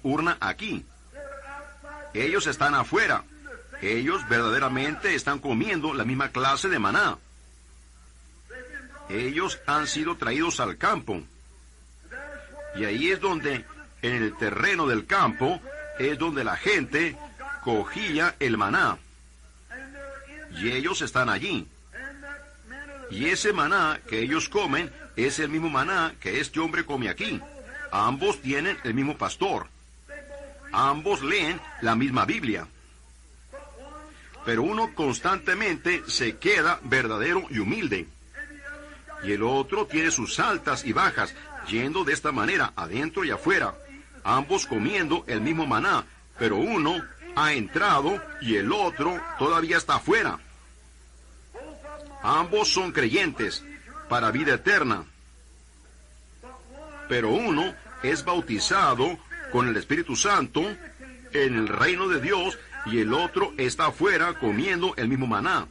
urna aquí. Ellos están afuera. Ellos verdaderamente están comiendo la misma clase de maná. Ellos han sido traídos al campo. Y ahí es donde, en el terreno del campo, es donde la gente cogía el maná. Y ellos están allí. Y ese maná que ellos comen es el mismo maná que este hombre come aquí. Ambos tienen el mismo pastor. Ambos leen la misma Biblia. Pero uno constantemente se queda verdadero y humilde. Y el otro tiene sus altas y bajas, yendo de esta manera, adentro y afuera. Ambos comiendo el mismo maná, pero uno ha entrado y el otro todavía está afuera. Ambos son creyentes para vida eterna. Pero uno es bautizado con el Espíritu Santo en el reino de Dios y el otro está afuera comiendo el mismo maná.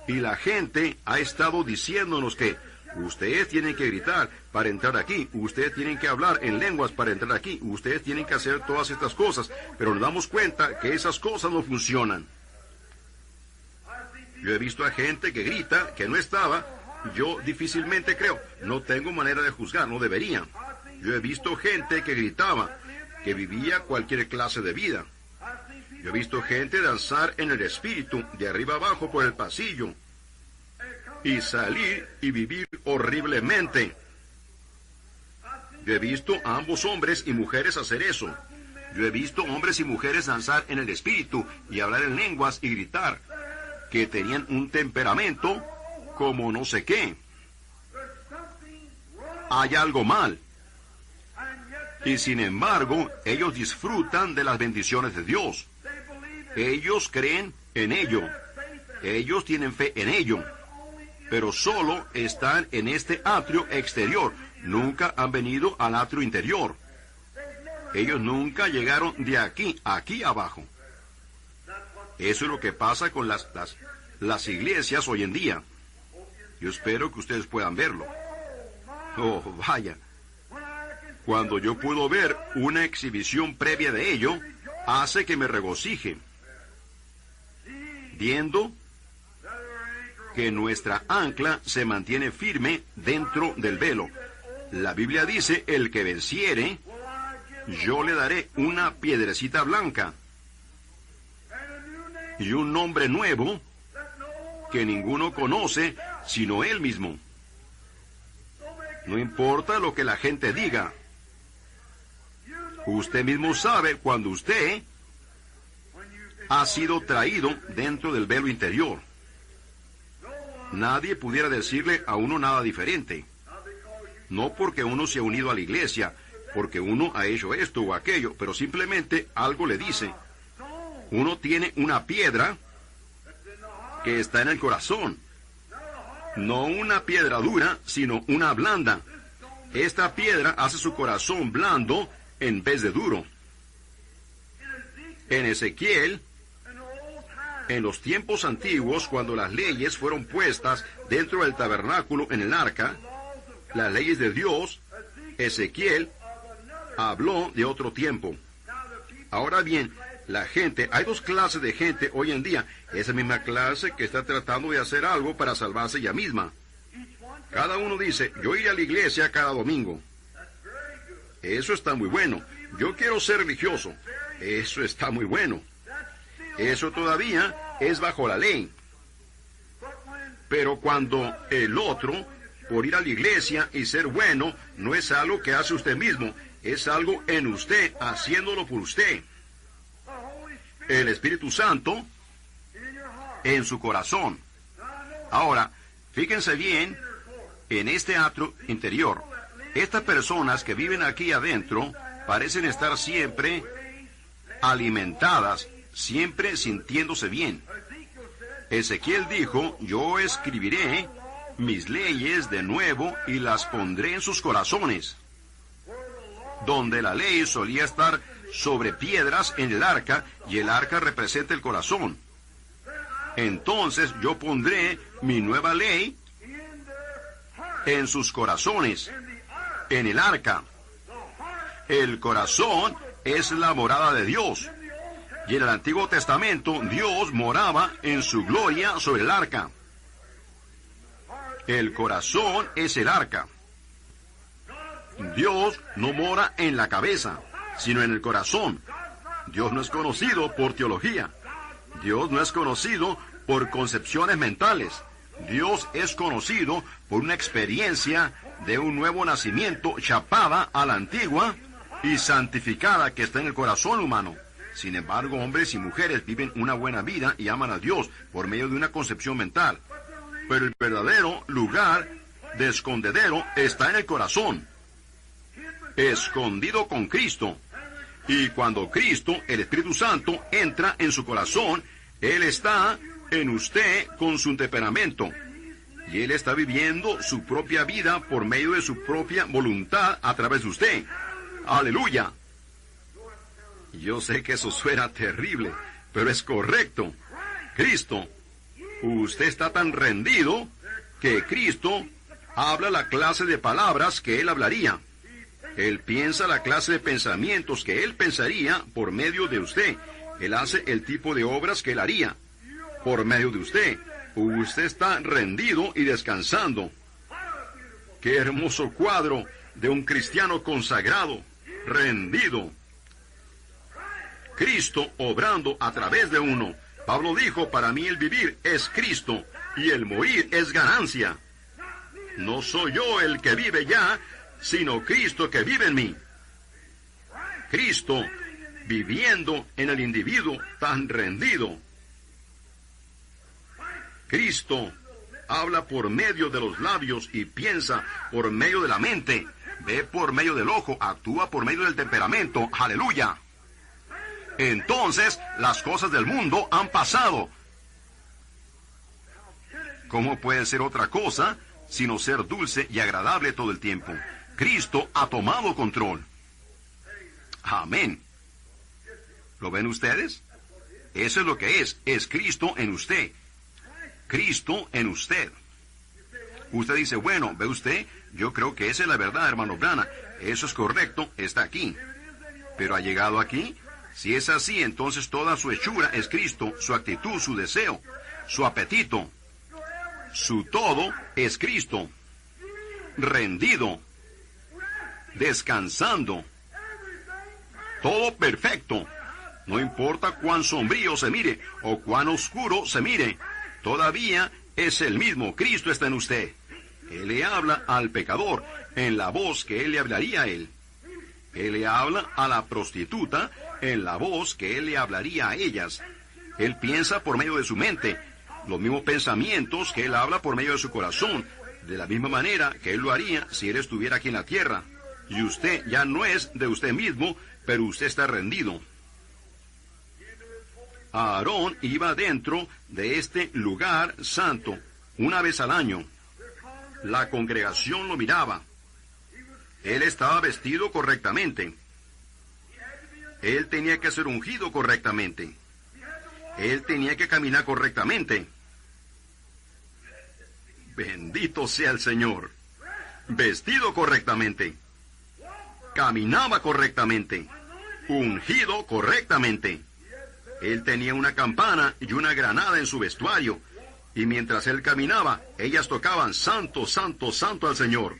Y la gente ha estado diciéndonos que ustedes tienen que gritar para entrar aquí, ustedes tienen que hablar en lenguas para entrar aquí, ustedes tienen que hacer todas estas cosas, pero nos damos cuenta que esas cosas no funcionan. Yo he visto a gente que grita que no estaba. Yo difícilmente creo, no tengo manera de juzgar, no debería. Yo he visto gente que gritaba, que vivía cualquier clase de vida. Yo he visto gente danzar en el espíritu, de arriba abajo por el pasillo, y salir y vivir horriblemente. Yo he visto a ambos hombres y mujeres hacer eso. Yo he visto hombres y mujeres danzar en el espíritu y hablar en lenguas y gritar, que tenían un temperamento como no sé qué. Hay algo mal. Y sin embargo, ellos disfrutan de las bendiciones de Dios. Ellos creen en ello. Ellos tienen fe en ello. Pero solo están en este atrio exterior. Nunca han venido al atrio interior. Ellos nunca llegaron de aquí abajo. Eso es lo que pasa con las iglesias hoy en día. Yo espero que ustedes puedan verlo. Oh, vaya. Cuando yo puedo ver una exhibición previa de ello, hace que me regocije, viendo que nuestra ancla se mantiene firme dentro del velo. La Biblia dice, el que venciere, yo le daré una piedrecita blanca y un nombre nuevo que ninguno conoce sino él mismo. No importa lo que la gente diga. Usted mismo sabe cuando usted ha sido traído dentro del velo interior. Nadie pudiera decirle a uno nada diferente. No porque uno se ha unido a la iglesia, porque uno ha hecho esto o aquello, pero simplemente algo le dice. Uno tiene una piedra que está en el corazón. No una piedra dura, sino una blanda. Esta piedra hace su corazón blando en vez de duro. En Ezequiel, en los tiempos antiguos, cuando las leyes fueron puestas dentro del tabernáculo en el arca, las leyes de Dios, Ezequiel habló de otro tiempo. Ahora bien, la gente, hay dos clases de gente hoy en día. Esa misma clase que está tratando de hacer algo para salvarse ella misma. Cada uno dice, yo iré a la iglesia cada domingo. Eso está muy bueno. Yo quiero ser religioso. Eso está muy bueno. Eso todavía es bajo la ley. Pero cuando el otro, por ir a la iglesia y ser bueno, no es algo que hace usted mismo, es algo en usted, haciéndolo por usted. El Espíritu Santo en su corazón. Ahora, fíjense bien en este atrio interior. Estas personas que viven aquí adentro parecen estar siempre alimentadas, siempre sintiéndose bien. Ezequiel dijo, yo escribiré mis leyes de nuevo y las pondré en sus corazones. Donde la ley solía estar sobre piedras en el arca, y el arca representa el corazón. Entonces yo pondré mi nueva ley en sus corazones, en el arca. El corazón es la morada de Dios. Y en el Antiguo Testamento, Dios moraba en su gloria sobre el arca. El corazón es el arca. Dios no mora en la cabeza, sino en el corazón. Dios no es conocido por teología. Dios no es conocido por concepciones mentales. Dios es conocido por una experiencia de un nuevo nacimiento chapada a la antigua y santificada que está en el corazón humano. Sin embargo, hombres y mujeres viven una buena vida y aman a Dios por medio de una concepción mental. Pero el verdadero lugar de escondedero está en el corazón, escondido con Cristo. Y cuando Cristo, el Espíritu Santo, entra en su corazón, Él está en usted con su temperamento. Y Él está viviendo su propia vida por medio de su propia voluntad a través de usted. ¡Aleluya! Yo sé que eso suena terrible, pero es correcto. Cristo, usted está tan rendido que Cristo habla la clase de palabras que Él hablaría. Él piensa la clase de pensamientos que Él pensaría por medio de usted. Él hace el tipo de obras que Él haría por medio de usted. Usted está rendido y descansando. ¡Qué hermoso cuadro de un cristiano consagrado, rendido! Cristo obrando a través de uno. Pablo dijo, para mí el vivir es Cristo y el morir es ganancia. No soy yo el que vive ya, sino Cristo que vive en mí. Cristo viviendo en el individuo tan rendido. Cristo habla por medio de los labios y piensa por medio de la mente, ve por medio del ojo, actúa por medio del temperamento. ¡Aleluya! Entonces, las cosas del mundo han pasado. ¿Cómo puede ser otra cosa sino ser dulce y agradable todo el tiempo? Cristo ha tomado control. Amén. ¿Lo ven ustedes? Eso es lo que es Cristo en usted. Cristo en usted. Usted dice, bueno, ¿ve usted? Yo creo que esa es la verdad, hermano Branham. Eso es correcto, está aquí. Pero ha llegado aquí. Si es así, entonces toda su hechura es Cristo, su actitud, su deseo, su apetito, su todo es Cristo. Rendido, descansando, todo perfecto. No importa cuán sombrío se mire o cuán oscuro se mire, todavía es el mismo. Cristo está en usted. Él le habla al pecador en la voz que Él le hablaría a él. Él le habla a la prostituta en la voz que Él le hablaría a ellas. Él piensa por medio de su mente, los mismos pensamientos que Él habla por medio de su corazón, de la misma manera que Él lo haría si Él estuviera aquí en la tierra. Y usted ya no es de usted mismo, pero usted está rendido. Aarón iba dentro de este lugar santo una vez al año. La congregación lo miraba. Él estaba vestido correctamente. Él tenía que ser ungido correctamente. Él tenía que caminar correctamente. Bendito sea el Señor. Vestido correctamente. Caminaba correctamente. Ungido correctamente. Él tenía una campana y una granada en su vestuario. Y mientras él caminaba, ellas tocaban santo, santo, santo al Señor.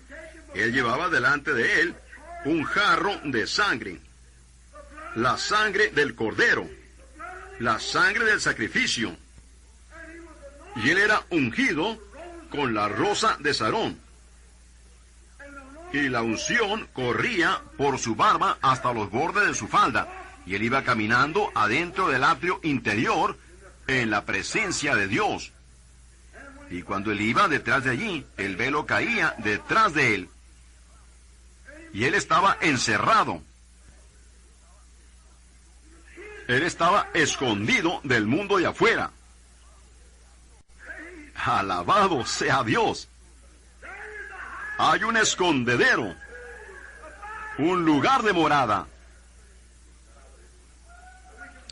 Él llevaba delante de él un jarro de sangre. La sangre del cordero. La sangre del sacrificio. Y él era ungido con la rosa de Sarón. Y la unción corría por su barba hasta los bordes de su falda. Y él iba caminando adentro del atrio interior en la presencia de Dios. Y cuando él iba detrás de allí, el velo caía detrás de él. Y él estaba encerrado. Él estaba escondido del mundo de afuera. Alabado sea Dios. Hay un escondedero, un lugar de morada,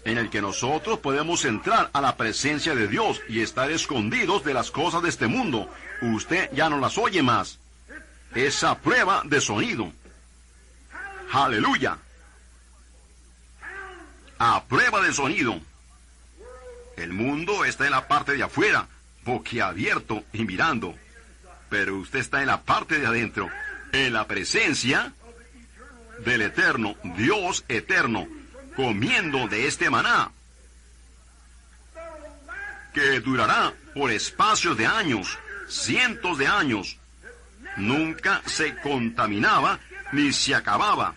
en el que nosotros podemos entrar a la presencia de Dios y estar escondidos de las cosas de este mundo. Usted ya no las oye más. Esa prueba de sonido. Aleluya. a prueba de sonido. El mundo está en la parte de afuera, boquiabierto y mirando. Pero usted está en la parte de adentro, en la presencia del eterno, Dios eterno, comiendo de este maná, que durará por espacios de años, cientos de años. Nunca se contaminaba ni se acababa.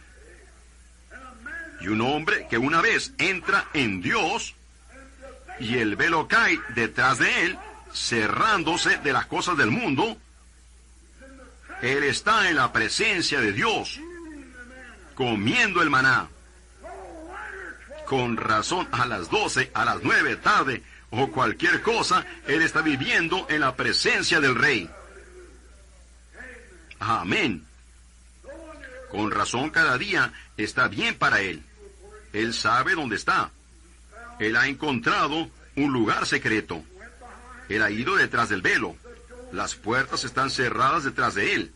Y un hombre que una vez entra en Dios, y el velo cae detrás de él, cerrándose de las cosas del mundo, él está en la presencia de Dios, comiendo el maná. Con razón, a las 12, a las 9 tarde, o cualquier cosa, él está viviendo en la presencia del Rey. Amén. Con razón, cada día está bien para él. Él sabe dónde está. Él ha encontrado un lugar secreto. Él ha ido detrás del velo. Las puertas están cerradas detrás de él.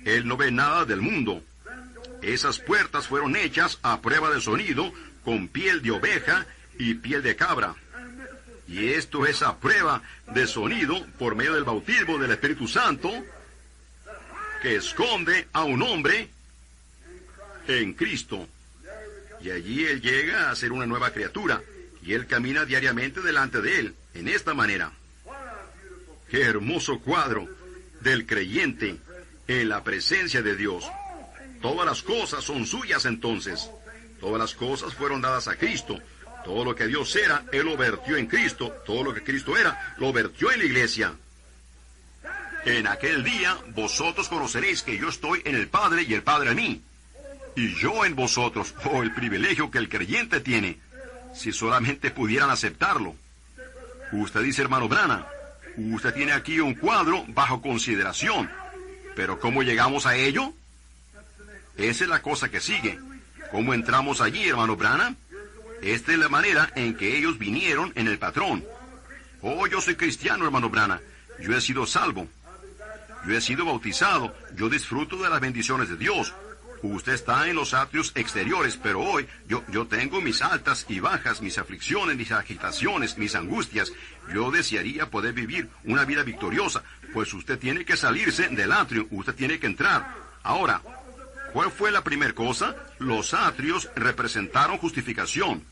Él no ve nada del mundo. Esas puertas fueron hechas a prueba de sonido, con piel de oveja y piel de cabra. Y esto es a prueba de sonido por medio del bautismo del Espíritu Santo, que esconde a un hombre en Cristo. Y allí él llega a ser una nueva criatura, y él camina diariamente delante de él, en esta manera. ¡Qué hermoso cuadro del creyente en la presencia de Dios! Todas las cosas son suyas entonces. Todas las cosas fueron dadas a Cristo. Todo lo que Dios era, Él lo vertió en Cristo. Todo lo que Cristo era, lo vertió en la iglesia. En aquel día, vosotros conoceréis que yo estoy en el Padre y el Padre en mí, y yo en vosotros. Oh, el privilegio que el creyente tiene, si solamente pudieran aceptarlo. Usted dice, hermano Branham, usted tiene aquí un cuadro bajo consideración, pero ¿cómo llegamos a ello? Esa es la cosa que sigue. ¿Cómo entramos allí, hermano Branham? Esta es la manera en que ellos vinieron en el patrón. Oh, yo soy cristiano, hermano Branham. Yo he sido salvo. Yo he sido bautizado. Yo disfruto de las bendiciones de Dios. Usted está en los atrios exteriores, pero hoy yo tengo mis altas y bajas, mis aflicciones, mis agitaciones, mis angustias. Yo desearía poder vivir una vida victoriosa, pues usted tiene que salirse del atrio, usted tiene que entrar. Ahora, ¿cuál fue la primera cosa? Los atrios representaron justificación.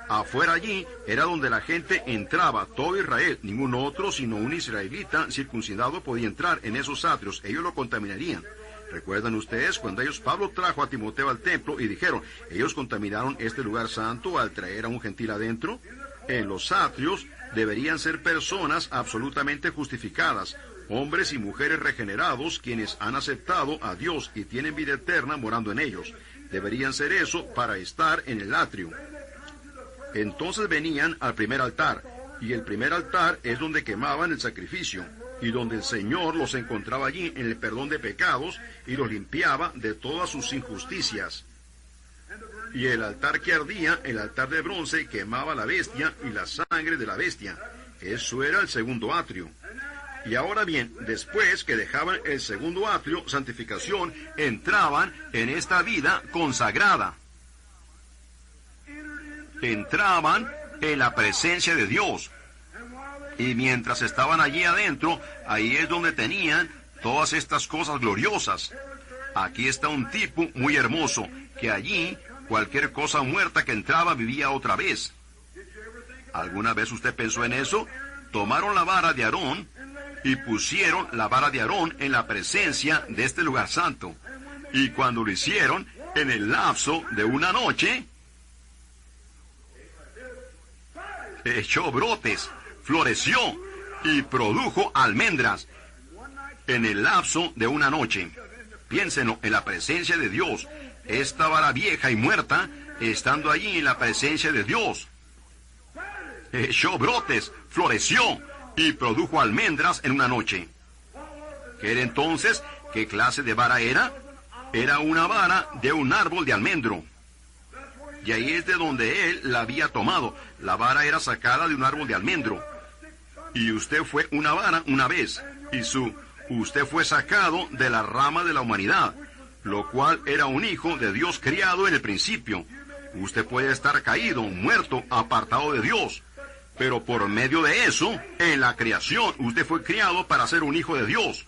Afuera allí era donde la gente entraba, todo Israel, ningún otro sino un israelita circuncidado podía entrar en esos atrios, ellos lo contaminarían. ¿Recuerdan ustedes cuando Pablo trajo a Timoteo al templo y dijeron, ellos contaminaron este lugar santo al traer a un gentil adentro? En los atrios deberían ser personas absolutamente justificadas, hombres y mujeres regenerados quienes han aceptado a Dios y tienen vida eterna morando en ellos. Deberían ser eso para estar en el atrio. Entonces venían al primer altar, y el primer altar es donde quemaban el sacrificio, y donde el Señor los encontraba allí en el perdón de pecados, y los limpiaba de todas sus injusticias. Y el altar que ardía, el altar de bronce, quemaba la bestia y la sangre de la bestia. Eso era el segundo atrio. Y ahora bien, después que dejaban el segundo atrio, santificación, entraban en esta vida consagrada. Entraban en la presencia de Dios. Y mientras estaban allí adentro, ahí es donde tenían todas estas cosas gloriosas. Aquí está un tipo muy hermoso, que allí cualquier cosa muerta que entraba vivía otra vez. ¿Alguna vez usted pensó en eso? Tomaron la vara de Aarón y pusieron la vara de Aarón en la presencia de este lugar santo. Y cuando lo hicieron, en el lapso de una noche, echó brotes, floreció y produjo almendras en el lapso de una noche. Piénsenlo, en la presencia de Dios. Esta vara vieja y muerta, estando allí en la presencia de Dios, echó brotes, floreció y produjo almendras en una noche. ¿Qué era entonces? ¿Qué clase de vara era? Era una vara de un árbol de almendro. Y ahí es de donde él la había tomado. La vara era sacada de un árbol de almendro. Y usted fue una vara una vez. Usted fue sacado de la rama de la humanidad, lo cual era un hijo de Dios criado en el principio. Usted puede estar caído, muerto, apartado de Dios. Pero por medio de eso, en la creación, usted fue criado para ser un hijo de Dios.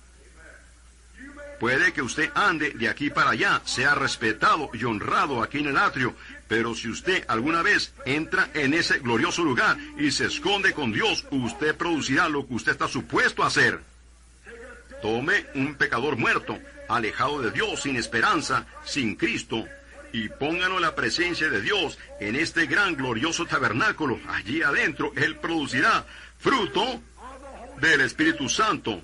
Puede que usted ande de aquí para allá, sea respetado y honrado aquí en el atrio, pero si usted alguna vez entra en ese glorioso lugar y se esconde con Dios, usted producirá lo que usted está supuesto a hacer. Tome un pecador muerto, alejado de Dios, sin esperanza, sin Cristo, y póngalo en la presencia de Dios, en este gran glorioso tabernáculo. Allí adentro, Él producirá fruto del Espíritu Santo.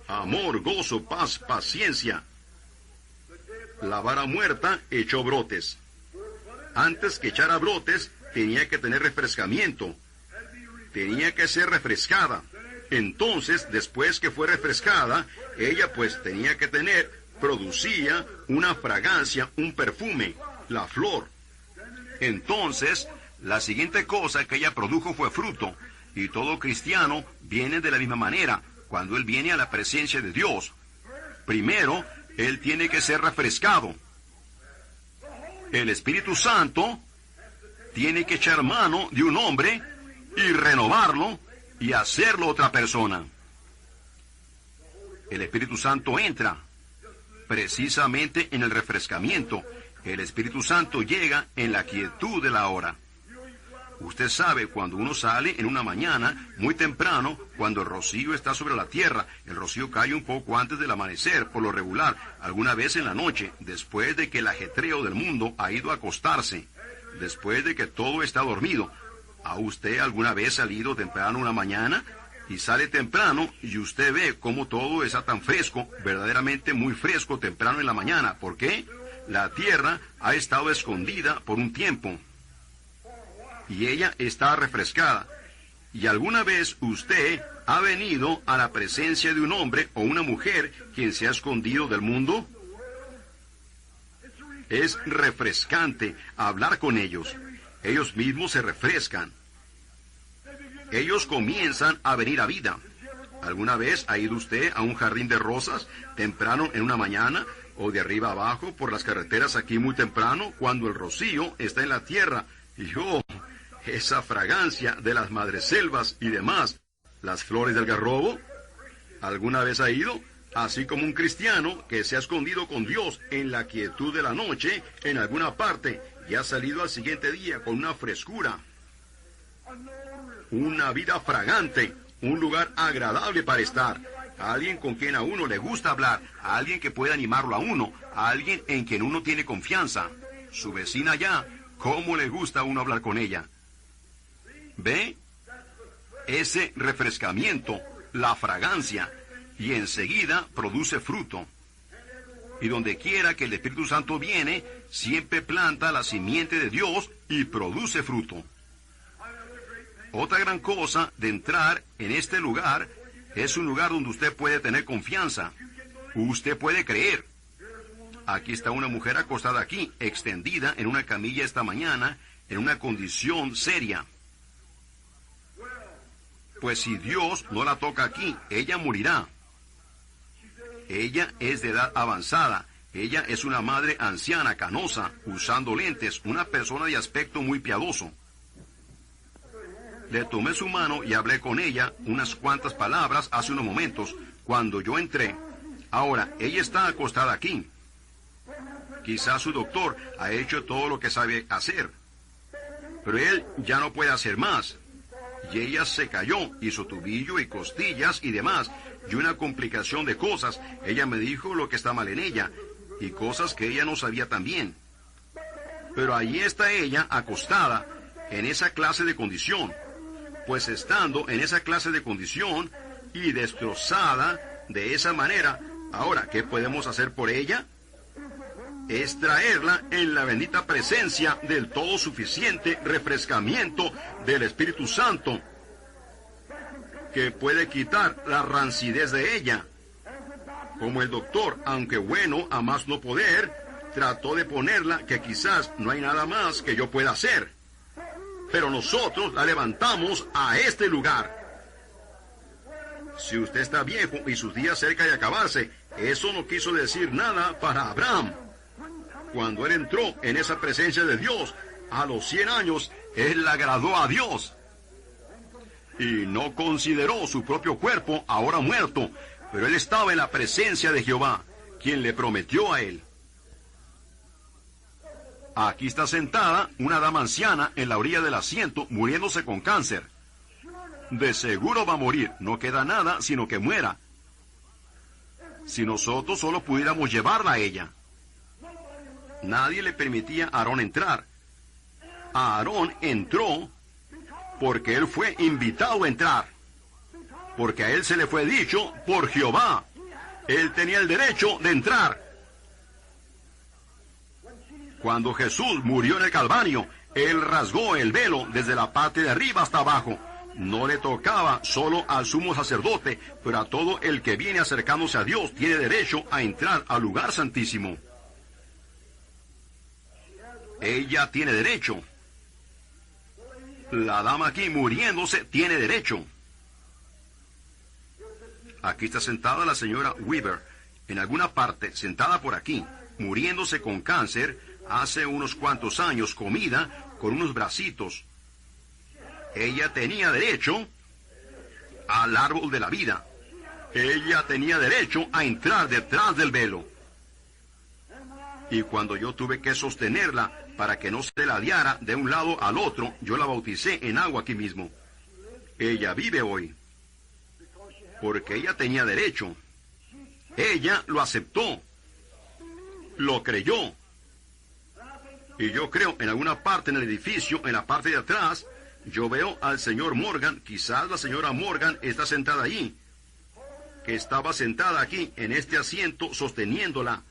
Amor, gozo, paz, paciencia. La vara muerta echó brotes. Antes que echara brotes, tenía que tener refrescamiento. Tenía que ser refrescada. Entonces, después que fue refrescada, ella pues tenía que producía una fragancia, un perfume, la flor. Entonces, la siguiente cosa que ella produjo fue fruto. Y todo cristiano viene de la misma manera. Cuando él viene a la presencia de Dios, primero, él tiene que ser refrescado. El Espíritu Santo tiene que echar mano de un hombre y renovarlo y hacerlo otra persona. El Espíritu Santo entra precisamente en el refrescamiento. El Espíritu Santo llega en la quietud de la hora. Usted sabe, cuando uno sale en una mañana, muy temprano, cuando el rocío está sobre la tierra, el rocío cae un poco antes del amanecer, por lo regular, alguna vez en la noche, después de que el ajetreo del mundo ha ido a acostarse, después de que todo está dormido. ¿Ha usted alguna vez salido temprano una mañana? Y sale temprano y usted ve cómo todo está tan fresco, verdaderamente muy fresco temprano en la mañana. ¿Por qué? La tierra ha estado escondida por un tiempo. Y ella está refrescada. ¿Y alguna vez usted ha venido a la presencia de un hombre o una mujer quien se ha escondido del mundo? Es refrescante hablar con ellos. Ellos mismos se refrescan. Ellos comienzan a venir a vida. ¿Alguna vez ha ido usted a un jardín de rosas temprano en una mañana o de arriba abajo por las carreteras aquí muy temprano cuando el rocío está en la tierra? Y esa fragancia de las madreselvas y demás, las flores del garrobo. ¿Alguna vez ha ido? Así como un cristiano que se ha escondido con Dios en la quietud de la noche, en alguna parte, y ha salido al siguiente día con una frescura, una vida fragante, un lugar agradable para estar, a alguien con quien a uno le gusta hablar, a alguien que pueda animarlo a uno, a alguien en quien uno tiene confianza. Su vecina allá, ¿cómo le gusta a uno hablar con ella? ¿Ve? Ese refrescamiento, la fragancia, y enseguida produce fruto. Y donde quiera que el Espíritu Santo viene, siempre planta la simiente de Dios y produce fruto. Otra gran cosa de entrar en este lugar es un lugar donde usted puede tener confianza. Usted puede creer. Aquí está una mujer acostada aquí, extendida en una camilla esta mañana, en una condición seria. Pues si Dios no la toca aquí, ella morirá. Ella es de edad avanzada. Ella es una madre anciana, canosa, usando lentes, una persona de aspecto muy piadoso. Le tomé su mano y hablé con ella unas cuantas palabras hace unos momentos, cuando yo entré. Ahora, ella está acostada aquí. Quizás su doctor ha hecho todo lo que sabe hacer, pero él ya no puede hacer más. Y ella se cayó, hizo tobillo y costillas y demás, y una complicación de cosas. Ella me dijo lo que está mal en ella, y cosas que ella no sabía también. Pero allí está ella acostada, en esa clase de condición. Pues estando en esa clase de condición, y destrozada de esa manera, ahora, ¿qué podemos hacer por ella? Es traerla en la bendita presencia del todo suficiente refrescamiento del Espíritu Santo, que puede quitar la rancidez de ella. Como el doctor, aunque bueno a más no poder, trató de ponerla que quizás no hay nada más que yo pueda hacer. Pero nosotros la levantamos a este lugar. Si usted está viejo y sus días cerca de acabarse, eso no quiso decir nada para Abraham. cuando él entró en esa presencia de Dios, a los 100 años, él le agradó a Dios. Y no consideró su propio cuerpo ahora muerto, pero él estaba en la presencia de Jehová, quien le prometió a él. Aquí está sentada una dama anciana en la orilla del asiento, muriéndose con cáncer. De seguro va a morir, no queda nada sino que muera. Si nosotros solo pudiéramos llevarla a ella. Nadie le permitía a Aarón entrar. Aarón entró porque él fue invitado a entrar. Porque a él se le fue dicho por Jehová. Él tenía el derecho de entrar. Cuando Jesús murió en el Calvario, él rasgó el velo desde la parte de arriba hasta abajo. No le tocaba solo al sumo sacerdote, pero a todo el que viene acercándose a Dios tiene derecho a entrar al lugar santísimo. Ella tiene derecho. La dama aquí muriéndose tiene derecho. Aquí está sentada la señora Weaver, en alguna parte, sentada por aquí, muriéndose con cáncer, hace unos cuantos años, comida con unos bracitos. Ella tenía derecho al árbol de la vida. Ella tenía derecho a entrar detrás del velo. Y cuando yo tuve que sostenerla para que no se ladeara de un lado al otro, yo la bauticé en agua aquí mismo. Ella vive hoy. Porque ella tenía derecho. Ella lo aceptó. Lo creyó. Y yo creo en alguna parte en el edificio, en la parte de atrás, yo veo al señor Morgan, quizás la señora Morgan está sentada allí, que estaba sentada aquí en este asiento sosteniéndola,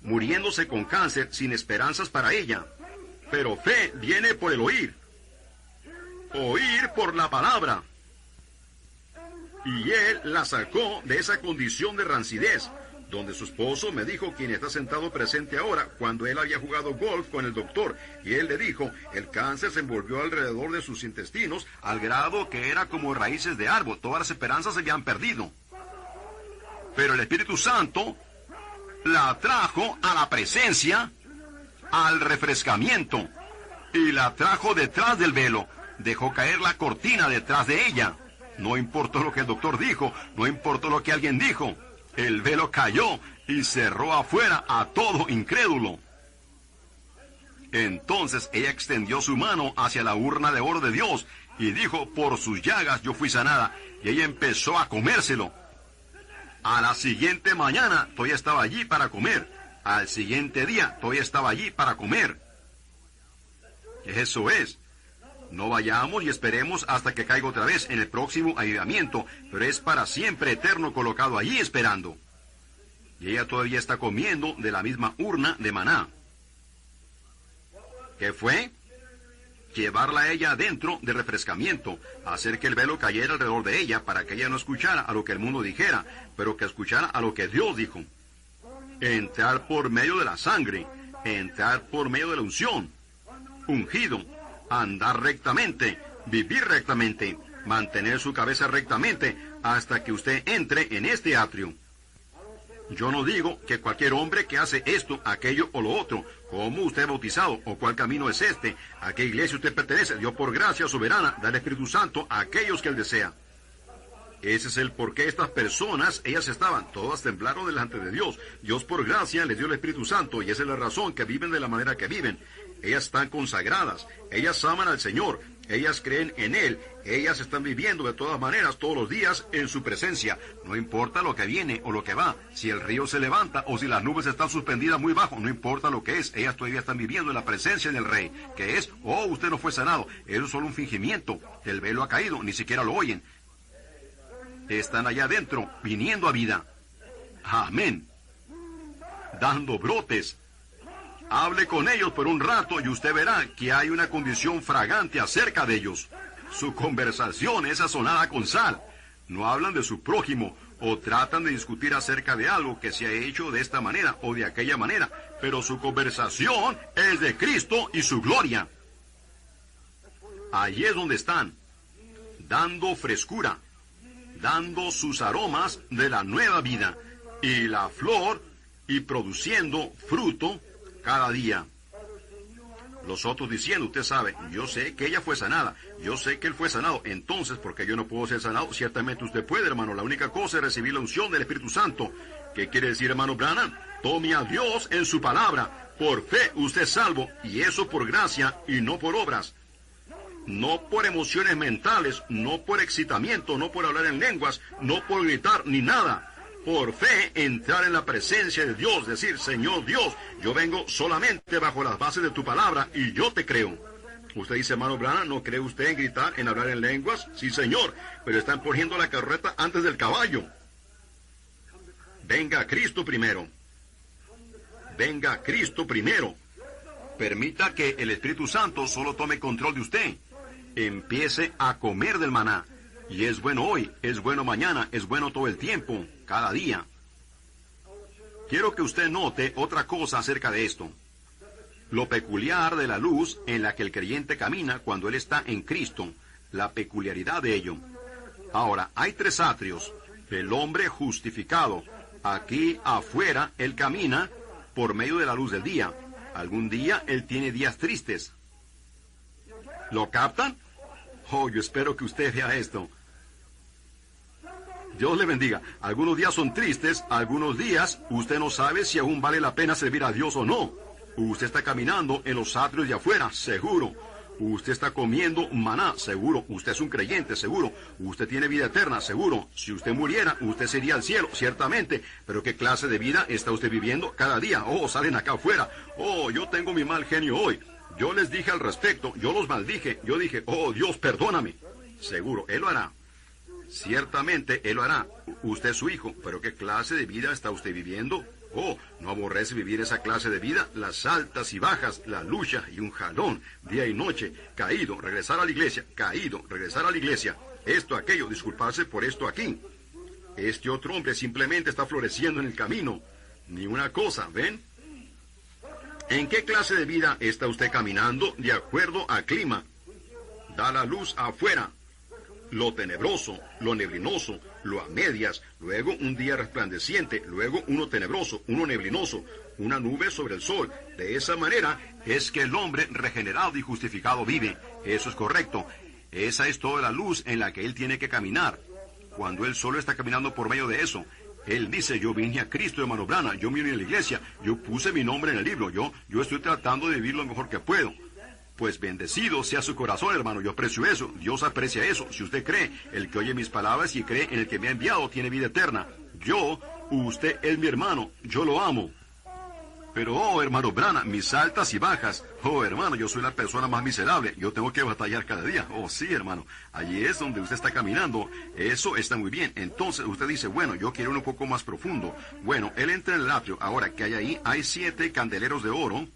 muriéndose con cáncer sin esperanzas para ella. Pero fe viene por el oír. Oír por la palabra. Y él la sacó de esa condición de rancidez, donde su esposo me dijo, quien está sentado presente ahora, cuando él había jugado golf con el doctor, y él le dijo, el cáncer se envolvió alrededor de sus intestinos, al grado que era como raíces de árbol, todas las esperanzas se habían perdido. Pero el Espíritu Santo la trajo a la presencia, al refrescamiento, y la trajo detrás del velo, dejó caer la cortina detrás de ella. No importó lo que el doctor dijo, no importó lo que alguien dijo. El velo cayó y cerró afuera a todo incrédulo. Entonces ella extendió su mano hacia la urna de oro de Dios y dijo, por sus llagas yo fui sanada. Y ella empezó a comérselo. A la siguiente mañana todavía estaba allí para comer. Al siguiente día todavía estaba allí para comer. Eso es. No vayamos y esperemos hasta que caiga otra vez en el próximo avivamiento, pero es para siempre eterno colocado allí esperando. Y ella todavía está comiendo de la misma urna de maná. ¿Qué fue? Llevarla a ella adentro de refrescamiento, hacer que el velo cayera alrededor de ella para que ella no escuchara a lo que el mundo dijera, pero que escuchara a lo que Dios dijo. Entrar por medio de la sangre, entrar por medio de la unción, ungido, andar rectamente, vivir rectamente, mantener su cabeza rectamente hasta que usted entre en este atrio. Yo no digo que cualquier hombre que hace esto, aquello o lo otro, cómo usted es bautizado o cuál camino es este, a qué iglesia usted pertenece, Dios por gracia soberana da el Espíritu Santo a aquellos que él desea. Ese es el por qué estas personas, ellas estaban, todas temblaron delante de Dios. Dios por gracia les dio el Espíritu Santo y esa es la razón que viven de la manera que viven. Ellas están consagradas, ellas aman al Señor, ellas creen en Él, ellas están viviendo de todas maneras todos los días en su presencia. No importa lo que viene o lo que va, si el río se levanta o si las nubes están suspendidas muy bajo, no importa lo que es, ellas todavía están viviendo en la presencia del Rey, que es, oh, usted no fue sanado, eso es solo un fingimiento, el velo ha caído, ni siquiera lo oyen. Están allá adentro, viniendo a vida. Amén. Dando brotes. Hable con ellos por un rato y usted verá que hay una condición fragante acerca de ellos. Su conversación es sazonada con sal. No hablan de su prójimo o tratan de discutir acerca de algo que se ha hecho de esta manera o de aquella manera, pero su conversación es de Cristo y su gloria. Allí es donde están, dando frescura, dando sus aromas de la nueva vida, y la flor, y produciendo fruto, cada día. Los otros diciendo, usted sabe, yo sé que ella fue sanada, yo sé que él fue sanado, entonces, porque yo no puedo ser sanado, ciertamente usted puede, hermano. La única cosa es recibir la unción del Espíritu Santo. ¿Qué quiere decir, hermano Branham? Tome a Dios en su palabra. Por fe usted es salvo, y eso por gracia y no por obras. No por emociones mentales, no por excitamiento, no por hablar en lenguas, no por gritar ni nada. Por fe entrar en la presencia de Dios, decir, Señor Dios, yo vengo solamente bajo las bases de tu palabra y yo te creo. Usted dice, hermano Branham, ¿no cree usted en gritar, en hablar en lenguas? Sí, señor, pero están poniendo la carreta antes del caballo. Venga Cristo primero. Venga Cristo primero. Permita que el Espíritu Santo solo tome control de usted. Empiece a comer del maná. Y es bueno hoy, es bueno mañana, es bueno todo el tiempo, cada día. Quiero que usted note otra cosa acerca de esto. Lo peculiar de la luz en la que el creyente camina cuando él está en Cristo. La peculiaridad de ello. Ahora, hay tres atrios. El hombre justificado. Aquí afuera, él camina por medio de la luz del día. Algún día, él tiene días tristes. ¿Lo captan? Oh, yo espero que usted vea esto. Dios le bendiga. Algunos días son tristes, algunos días usted no sabe si aún vale la pena servir a Dios o no. Usted está caminando en los atrios de afuera, seguro. Usted está comiendo maná, seguro. Usted es un creyente, seguro. Usted tiene vida eterna, seguro. Si usted muriera, usted sería al cielo, ciertamente. Pero ¿qué clase de vida está usted viviendo cada día? Oh, salen acá afuera. Oh, yo tengo mi mal genio hoy. Yo les dije al respecto, yo los maldije. Yo dije, oh, Dios, perdóname. Seguro, Él lo hará. Ciertamente Él lo hará. Usted es su hijo, pero ¿qué clase de vida está usted viviendo? Oh, ¿no aborrece vivir esa clase de vida? Las altas y bajas, la lucha y un jalón, día y noche, caído, regresar a la iglesia, caído, regresar a la iglesia, esto, aquello, disculparse por esto aquí. Este otro hombre simplemente está floreciendo en el camino. Ni una cosa, ¿ven? ¿En qué clase de vida está usted caminando de acuerdo al clima? Da la luz afuera. Lo tenebroso, lo neblinoso, lo a medias, luego un día resplandeciente, luego uno tenebroso, uno neblinoso, una nube sobre el sol. De esa manera es que el hombre regenerado y justificado vive. Eso es correcto. Esa es toda la luz en la que él tiene que caminar. Cuando él solo está caminando por medio de eso, él dice, yo vine a Cristo, hermano Branham, yo vine a la iglesia, yo puse mi nombre en el libro, yo estoy tratando de vivir lo mejor que puedo. Pues bendecido sea su corazón, hermano, yo aprecio eso, Dios aprecia eso. Si usted cree, el que oye mis palabras y cree en el que me ha enviado tiene vida eterna. Usted es mi hermano, yo lo amo. Pero, oh, hermano Branham, mis altas y bajas. Oh, hermano, yo soy la persona más miserable, yo tengo que batallar cada día. Oh, sí, hermano, allí es donde usted está caminando, eso está muy bien. Entonces usted dice, bueno, yo quiero un poco más profundo. Bueno, él entra en el atrio, ahora que hay ahí, hay 7 candeleros de oro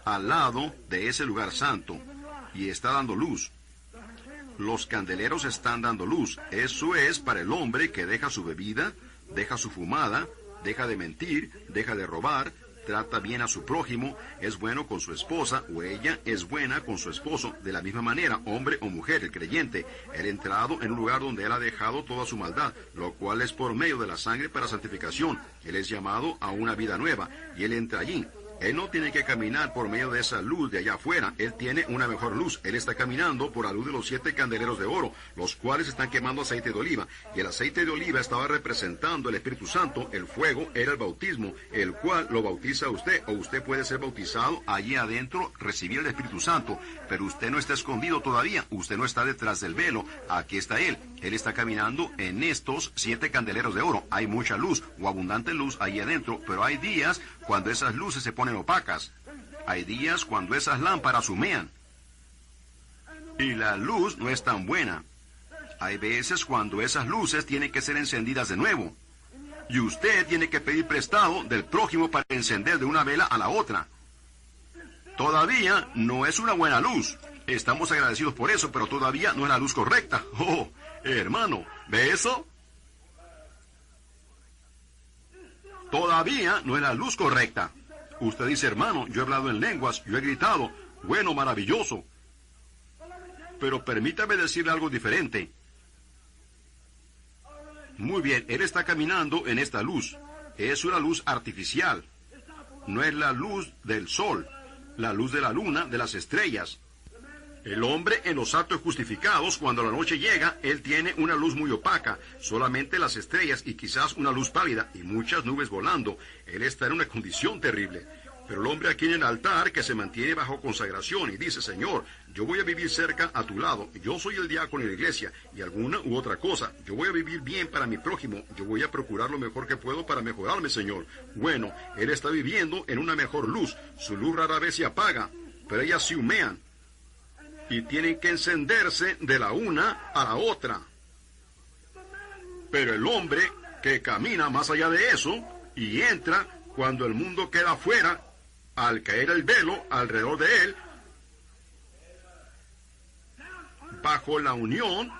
al lado de ese lugar santo, y está dando luz. Los candeleros están dando luz. Eso es para el hombre que deja su bebida, deja su fumada, deja de mentir, deja de robar, trata bien a su prójimo, es bueno con su esposa, o ella es buena con su esposo. De la misma manera, hombre o mujer, el creyente, él ha entrado en un lugar donde él ha dejado toda su maldad, lo cual es por medio de la sangre para santificación. Él es llamado a una vida nueva, y él entra allí. Él no tiene que caminar por medio de esa luz de allá afuera. Él tiene una mejor luz. Él está caminando por la luz de los 7 candeleros de oro, los cuales están quemando aceite de oliva. Y el aceite de oliva estaba representando el Espíritu Santo. El fuego era el bautismo, el cual lo bautiza a usted. O usted puede ser bautizado allí adentro, recibir el Espíritu Santo. Pero usted no está escondido todavía. Usted no está detrás del velo. Aquí está Él. Él está caminando en estos 7 candeleros de oro. Hay mucha luz o abundante luz allí adentro, pero hay días cuando esas luces se ponen opacas. Hay días cuando esas lámparas humean y la luz no es tan buena. Hay veces cuando esas luces tienen que ser encendidas de nuevo, y usted tiene que pedir prestado del prójimo para encender de una vela a la otra. Todavía no es una buena luz. Estamos agradecidos por eso, pero todavía no es la luz correcta. Oh, hermano, ¿ve eso? Todavía no es la luz correcta. Usted dice, hermano, yo he hablado en lenguas, yo he gritado, bueno, maravilloso. Pero permítame decirle algo diferente. Muy bien, él está caminando en esta luz. Es una luz artificial. no es la luz del sol, la luz de la luna, de las estrellas. El hombre en los actos justificados, cuando la noche llega, él tiene una luz muy opaca, solamente las estrellas y quizás una luz pálida y muchas nubes volando. Él está en una condición terrible. Pero el hombre aquí en el altar, que se mantiene bajo consagración y dice, Señor, yo voy a vivir cerca a tu lado, yo soy el diácono en la iglesia y alguna u otra cosa, yo voy a vivir bien para mi prójimo, yo voy a procurar lo mejor que puedo para mejorarme, Señor. Bueno, él está viviendo en una mejor luz, su luz rara vez se apaga, pero ellas se humean y tienen que encenderse de la una a la otra. Pero el hombre que camina más allá de eso y entra cuando el mundo queda afuera, al caer el velo alrededor de él, bajo la unión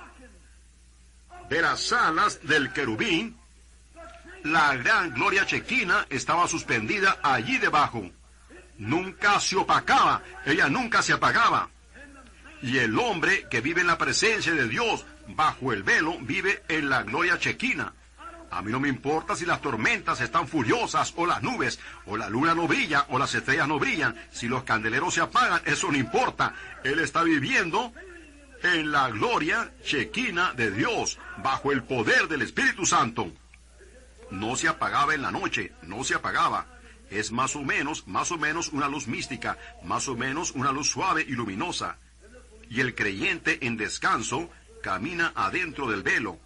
de las alas del querubín, la gran gloria chequina estaba suspendida allí debajo. Nunca se opacaba, ella nunca se apagaba. Y el hombre que vive en la presencia de Dios, bajo el velo, vive en la gloria chequina. A mí no me importa si las tormentas están furiosas, o las nubes, o la luna no brilla, o las estrellas no brillan. Si los candeleros se apagan, eso no importa. Él está viviendo en la gloria chequina de Dios, bajo el poder del Espíritu Santo. No se apagaba en la noche, no se apagaba. Es más o menos una luz mística, más o menos una luz suave y luminosa. Y el creyente en descanso camina adentro del velo.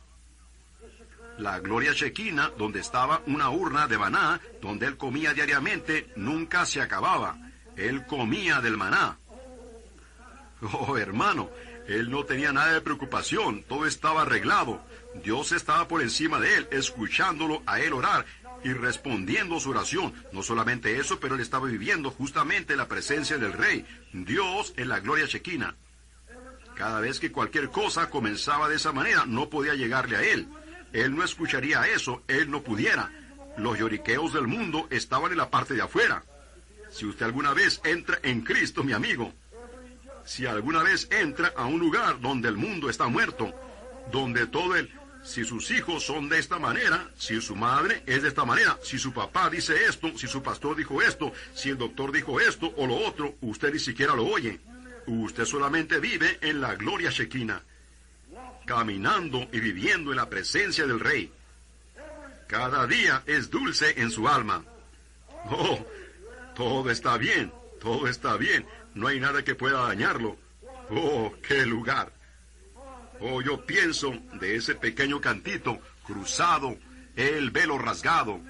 La gloria chequina, donde estaba una urna de maná, donde él comía diariamente, nunca se acababa. Él comía del maná. Oh, hermano, él no tenía nada de preocupación, todo estaba arreglado. Dios estaba por encima de él, escuchándolo a él orar y respondiendo su oración. No solamente eso, pero él estaba viviendo justamente en la presencia del Rey. Dios en la gloria chequina. Cada vez que cualquier cosa comenzaba de esa manera, no podía llegarle a él. Él no escucharía eso, él no pudiera. Los lloriqueos del mundo estaban en la parte de afuera. Si usted alguna vez entra en Cristo, mi amigo, si alguna vez entra a un lugar donde el mundo está muerto, donde si sus hijos son de esta manera, si su madre es de esta manera, si su papá dice esto, si su pastor dijo esto, si el doctor dijo esto o lo otro, usted ni siquiera lo oye. Usted solamente vive en la gloria chequina, caminando y viviendo en la presencia del Rey. Cada día es dulce en su alma. Oh, todo está bien, no hay nada que pueda dañarlo. Oh, qué lugar. Oh, yo pienso de ese pequeño cantito, cruzado, el velo rasgado.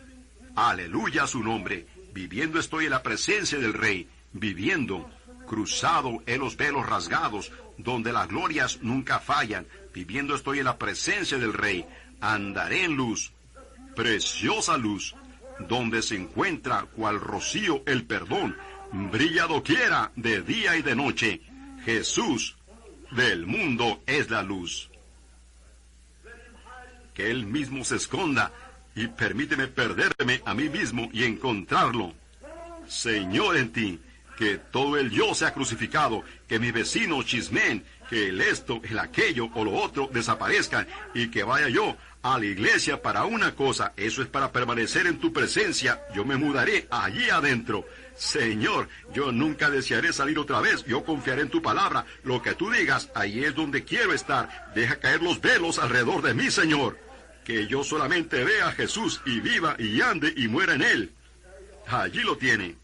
Aleluya a su nombre. Viviendo estoy en la presencia del Rey, viviendo, cruzado en los velos rasgados, donde las glorias nunca fallan. Viviendo estoy en la presencia del Rey, andaré en luz, preciosa luz, donde se encuentra cual rocío el perdón, brilla doquiera de día y de noche. Jesús del mundo es la luz. Que Él mismo se esconda y permíteme perderme a mí mismo y encontrarlo. Señor, en ti, que todo el yo sea crucificado, que mis vecinos chismen, que el esto, el aquello o lo otro desaparezcan y que vaya yo a la iglesia para una cosa, eso es para permanecer en tu presencia. Yo me mudaré allí adentro. Señor, yo nunca desearé salir otra vez, yo confiaré en tu palabra. Lo que tú digas, ahí es donde quiero estar. Deja caer los velos alrededor de mí, Señor. Que yo solamente vea a Jesús y viva y ande y muera en Él. Allí lo tiene.